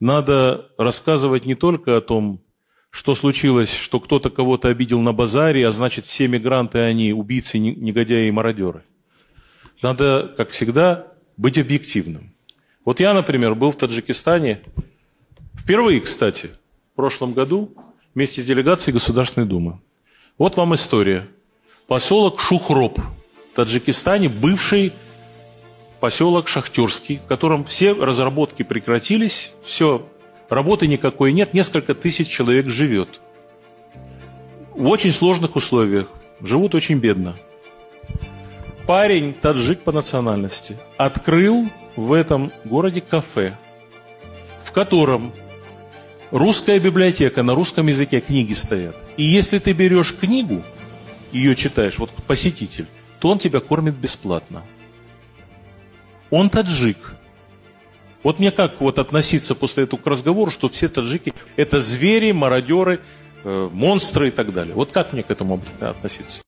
надо рассказывать не только о том, что случилось, что кто-то кого-то обидел на базаре, а значит, все мигранты, они убийцы, негодяи и мародеры. Надо, как всегда, быть объективным. Вот я, например, был в Таджикистане впервые, кстати, в прошлом году вместе с делегацией Государственной Думы. Вот вам история. Поселок Шухроп в Таджикистане, бывший поселок шахтерский, в котором все разработки прекратились, все, работы никакой нет, несколько тысяч человек живет. В очень сложных условиях, живут очень бедно. Парень, таджик по национальности, открыл в этом городе кафе, в котором русская библиотека, на русском языке книги стоят. И если ты берешь книгу, ее читаешь, вот посетитель, то он тебя кормит бесплатно. Он таджик. Вот мне как вот относиться после этого к разговору, что все таджики – это звери, мародеры, монстры и так далее. Вот как мне к этому относиться?